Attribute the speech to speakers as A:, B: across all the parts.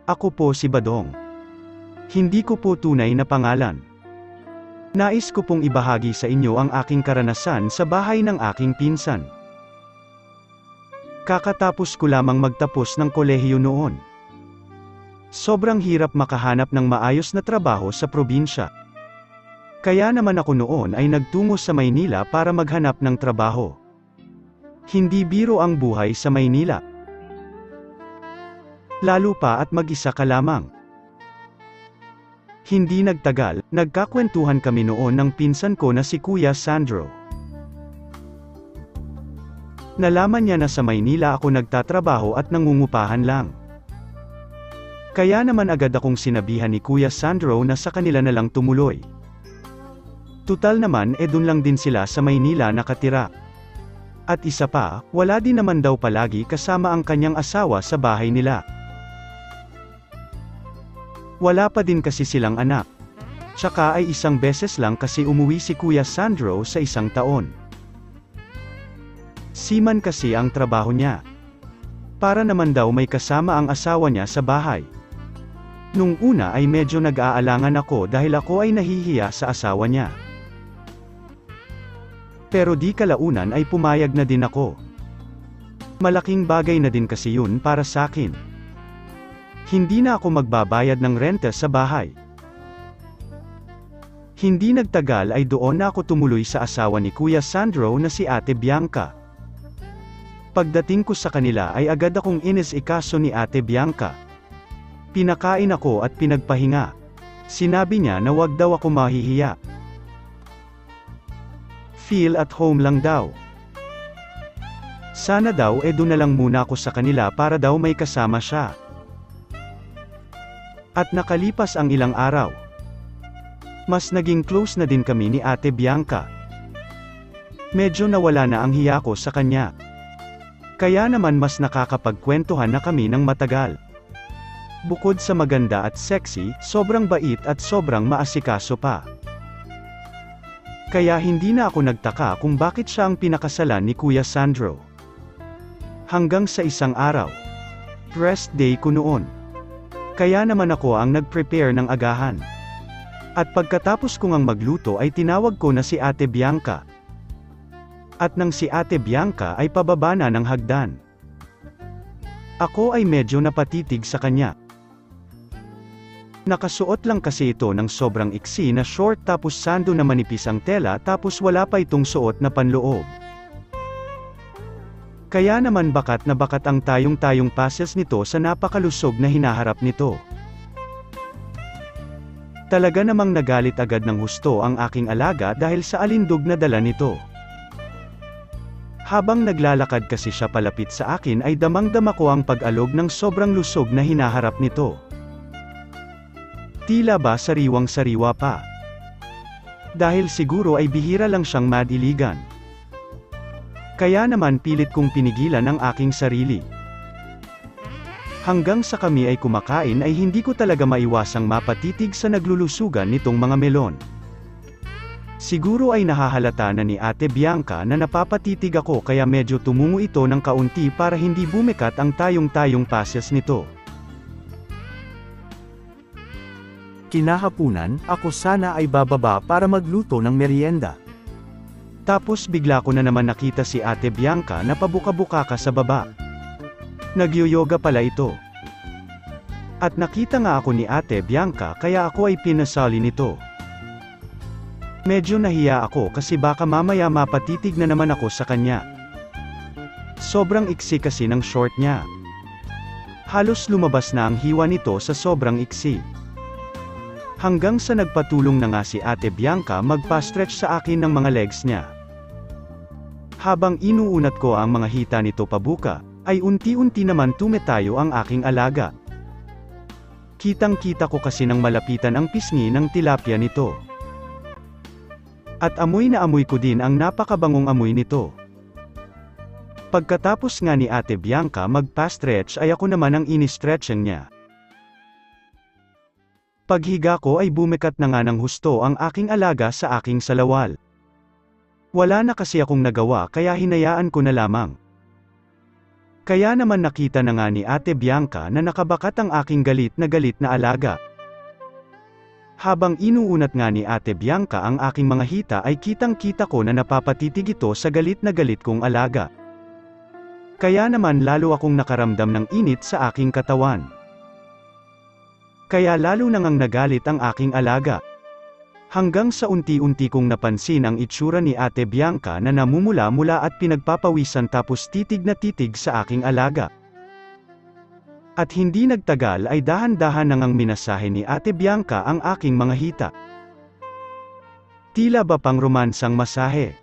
A: Ako po si Badong. Hindi ko po tunay na pangalan. Nais ko pong ibahagi sa inyo ang aking karanasan sa bahay ng aking pinsan. Kakatapos ko lamang magtapos ng kolehiyo noon. Sobrang hirap makahanap ng maayos na trabaho sa probinsya. Kaya naman ako noon ay nagtungo sa Maynila para maghanap ng trabaho. Hindi biro ang buhay sa Maynila. Lalo pa at mag-isa ka lamang. Hindi nagtagal, nagkakwentuhan kami noon ng pinsan ko na si Kuya Sandro. Nalaman niya na sa Maynila ako nagtatrabaho at nangungupahan lang. Kaya naman agad akong sinabihan ni Kuya Sandro na sa kanila na lang tumuloy. Tutal naman dun lang din sila sa Maynila nakatira. At isa pa, wala din naman daw palagi kasama ang kanyang asawa sa bahay nila. Wala pa din kasi silang anak. Tsaka ay isang beses lang kasi umuwi si Kuya Sandro sa isang taon. Seaman kasi ang trabaho niya. Para naman daw may kasama ang asawa niya sa bahay. Nung una ay medyo nag-aalangan ako dahil ako ay nahihiya sa asawa niya. Pero di kalaunan ay pumayag na din ako. Malaking bagay na din kasi yun para sa akin. Hindi na ako magbabayad ng renta sa bahay. Hindi nagtagal ay doon na ako tumuloy sa asawa ni Kuya Sandro na si Ate Bianca. Pagdating ko sa kanila ay agad akong inis-ikaso ni Ate Bianca. Pinakain ako at pinagpahinga. Sinabi niya na wag daw ako mahihiya. Feel at home lang daw. Sana daw doon na lang muna ako sa kanila para daw may kasama siya. At nakalipas ang ilang araw. Mas naging close na din kami ni Ate Bianca. Medyo nawala na ang hiya ko sa kanya. Kaya naman mas nakakapagkwentuhan na kami ng matagal. Bukod sa maganda at sexy, sobrang bait at sobrang maasikaso pa. Kaya hindi na ako nagtaka kung bakit siya ang pinakasalan ni Kuya Sandro. Hanggang sa isang araw. Rest day ko noon. Kaya naman ako ang nag-prepare ng agahan. At pagkatapos ko ngang magluto ay tinawag ko na si Ate Bianca. At nang si Ate Bianca ay pababa na ng hagdan. Ako ay medyo napatitig sa kanya. Nakasuot lang kasi ito ng sobrang iksi na short tapos sando na manipis ang tela tapos wala pa itong suot na panloob. Kaya naman bakat na bakat ang tayong-tayong passes nito sa napakalusog na hinaharap nito. Talaga namang nagalit agad ng husto ang aking alaga dahil sa alindog na dala nito. Habang naglalakad kasi siya palapit sa akin ay damang-dama ko ang pag-alog ng sobrang lusog na hinaharap nito. Tila ba sariwang-sariwa pa. Dahil siguro ay bihira lang siyang madiligan. Kaya naman pilit kong pinigilan ang aking sarili. Hanggang sa kami ay kumakain ay hindi ko talaga maiwasang mapatitig sa naglulusugan nitong mga melon. Siguro ay nahahalata na ni Ate Bianca na napapatitig ako kaya medyo tumungo ito ng kaunti para hindi bumikat ang tayong-tayong passes nito. Kinahapunan, ako sana ay bababa para magluto ng merienda. Tapos bigla ko na naman nakita si Ate Bianca na pabuka-buka ka sa baba. Nagyoyoga pala ito. At nakita nga ako ni Ate Bianca kaya ako ay pinasali nito. Medyo nahiya ako kasi baka mamaya mapatitig na naman ako sa kanya. Sobrang iksi kasi ng short niya. Halos lumabas na ang hiwa nito sa sobrang iksi. Hanggang sa nagpatulong na nga si Ate Bianca magpa-stretch sa akin ng mga legs niya. Habang inuunat ko ang mga hita nito pabuka, ay unti-unti naman tumetayo ang aking alaga. Kitang-kita ko kasi nang malapitan ang pisngi ng tilapia nito. At amoy na amoy ko din ang napakabangong amoy nito. Pagkatapos nga ni Ate Bianca magpa-stretch ay ako naman ang ini-stretching niya. Paghiga ko ay bumikat na nga ng husto ang aking alaga sa aking salawal. Wala na kasi akong nagawa kaya hinayaan ko na lamang. Kaya naman nakita na nga ni Ate Bianca na nakabakat ang aking galit na alaga. Habang inuunat nga ni Ate Bianca ang aking mga hita ay kitang-kita ko na napapatitig ito sa galit na galit kong alaga. Kaya naman lalo akong nakaramdam ng init sa aking katawan. Kaya lalo nang nagalit ang aking alaga. Hanggang sa unti-unti kong napansin ang itsura ni Ate Bianca na namumula-mula at pinagpapawisan tapos titig na titig sa aking alaga. At hindi nagtagal ay dahan-dahan nang minasahe ni Ate Bianca ang aking mga hita. Tila ba pang romansang masahe.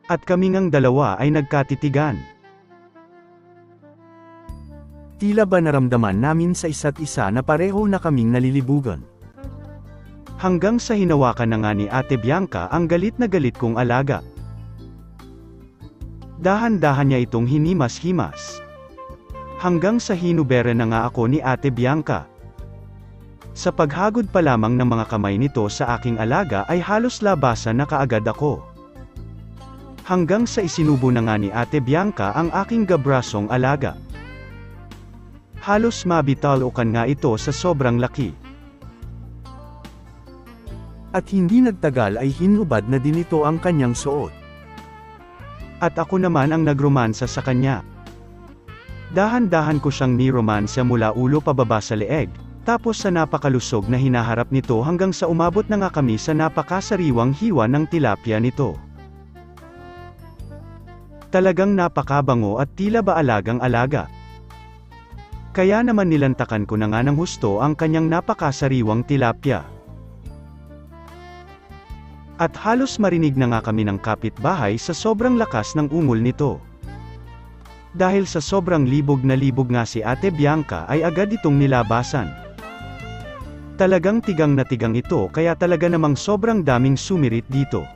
A: At kaming ang dalawa ay nagkatitigan. Tila ba naramdaman namin sa isa't isa na pareho na kaming nalilibugan. Hanggang sa hinawakan na nga ni Ate Bianca ang galit na galit kong alaga. Dahan-dahan niya itong hinimas-himas. Hanggang sa hinubere na nga ako ni Ate Bianca. Sa paghagod pa lamang ng mga kamay nito sa aking alaga ay halos labasan na kaagad ako. Hanggang sa isinubo na nga ni Ate Bianca ang aking gabrasong alaga. Halos mabitalukan nga ito sa sobrang laki. At hindi nagtagal ay hinubad na din ito ang kanyang suot. At ako naman ang nagromansa sa kanya. Dahan-dahan ko siyang niromansa mula ulo pababa sa leeg, tapos sa napakalusog na hinaharap nito hanggang sa umabot na nga kami sa napakasariwang hiwa ng tilapia nito. Talagang napakabango at tila ba alagang-alaga. Kaya naman nilantakan ko na nga ng husto ang kanyang napakasariwang tilapia. At halos marinig na nga kami ng kapitbahay sa sobrang lakas ng ungol nito. Dahil sa sobrang libog na libog nga si Ate Bianca ay agad itong nilabasan. Talagang tigang na tigang ito kaya talaga namang sobrang daming sumirit dito.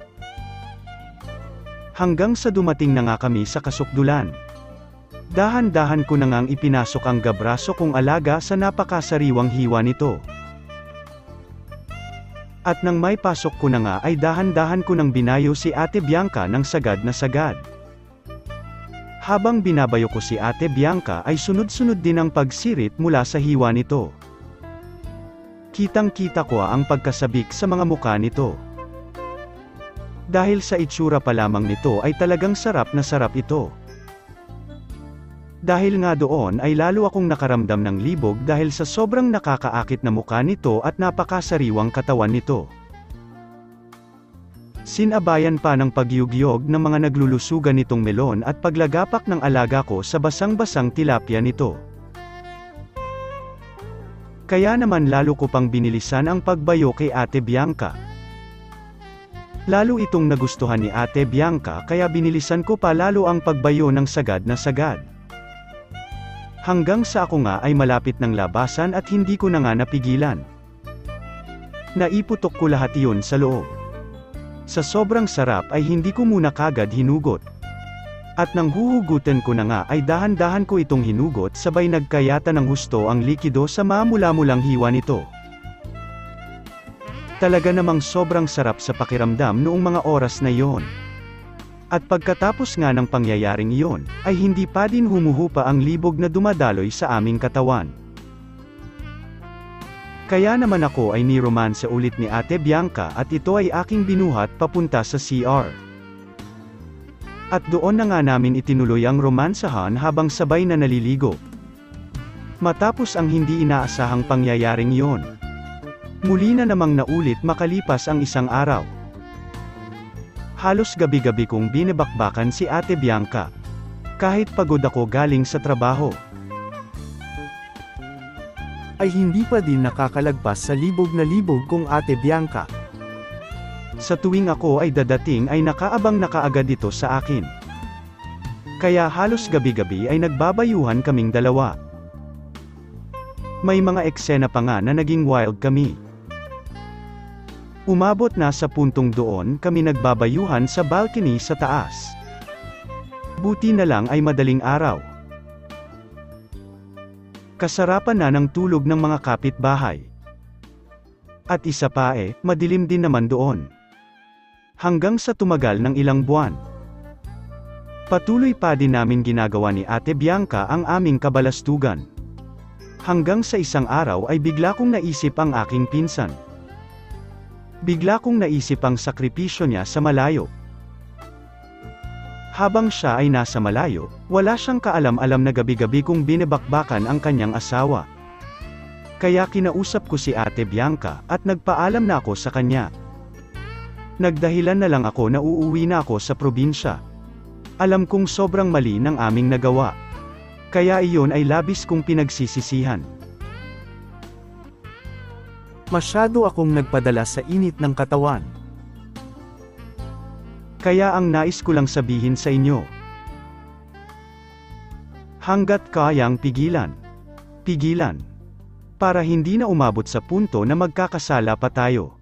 A: Hanggang sa dumating na nga kami sa kasukdulan. Dahan-dahan ko na ngang ipinasok ang gabraso kong alaga sa napakasariwang hiwa nito. At nang may pasok ko na nga ay dahan-dahan ko nang binayo si Ate Bianca ng sagad na sagad. Habang binabayo ko si Ate Bianca ay sunod-sunod din ang pagsirit mula sa hiwa nito. Kitang-kita ko ang pagkasabik sa mga muka nito. Dahil sa itsura pa lamang nito ay talagang sarap na sarap ito. Dahil nga doon ay lalo akong nakaramdam ng libog dahil sa sobrang nakakaakit na muka nito at napakasariwang katawan nito. Sinabayan pa ng pagyugyog ng mga naglulusugan nitong melon at paglagapak ng alaga ko sa basang-basang tilapia nito. Kaya naman lalo ko pang binilisan ang pagbayo kay Ate Bianca. Lalo itong nagustuhan ni Ate Bianca kaya binilisan ko pa lalo ang pagbayo ng sagad na sagad. Hanggang sa ako nga ay malapit ng labasan at hindi ko na nga napigilan. Naiputok ko lahat iyon sa loob. Sa sobrang sarap ay hindi ko muna kagad hinugot. At nang huhugutin ko na nga ay dahan-dahan ko itong hinugot sabay nagkayata ng husto ang likido sa mamula-mulang hiwa nito. Talaga namang sobrang sarap sa pakiramdam noong mga oras na iyon. At pagkatapos nga ng pangyayaring iyon, ay hindi pa din humuhupa ang libog na dumadaloy sa aming katawan. Kaya naman ako ay niromansa ulit ni Ate Bianca at ito ay aking binuhat papunta sa CR. At doon na nga namin itinuloy ang romansahan habang sabay na naliligo. Matapos ang hindi inaasahang pangyayaring iyon. Muli na namang naulit makalipas ang isang araw. Halos gabi-gabi kong binibakbakan si Ate Bianca. Kahit pagod ako galing sa trabaho, ay hindi pa din nakakalagpas sa libog na libog kong Ate Bianca. Sa tuwing ako ay dadating ay nakaabang na kaagad ito sa akin. Kaya halos gabi-gabi ay nagbabayuhan kaming dalawa. May mga eksena pa nga na naging wild kami. Umabot na sa puntong doon kami nagbabayuhan sa balcony sa taas. Buti na lang ay madaling araw. Kasarapan na ng tulog ng mga kapitbahay. At isa pa madilim din naman doon. Hanggang sa tumagal ng ilang buwan. Patuloy pa din namin ginagawa ni Ate Bianca ang aming kabalastugan. Hanggang sa isang araw ay bigla kong naisip ang aking pinsan. Bigla kong naisip ang sakripisyo niya sa malayo. Habang siya ay nasa malayo, wala siyang kaalam-alam na gabi-gabi kong binebakbakan ang kanyang asawa. Kaya kinausap ko si Ate Bianca, at nagpaalam na ako sa kanya. Nagdahilan na lang ako na uuwi na ako sa probinsya. Alam kong sobrang mali ng aming nagawa. Kaya iyon ay labis kong pinagsisisihan.
B: Masyado akong nagpadala sa init ng katawan.
A: Kaya ang nais ko lang sabihin sa inyo. Hanggat kayang pigilan. Pigilan. Para hindi na umabot sa punto na magkakasala pa tayo.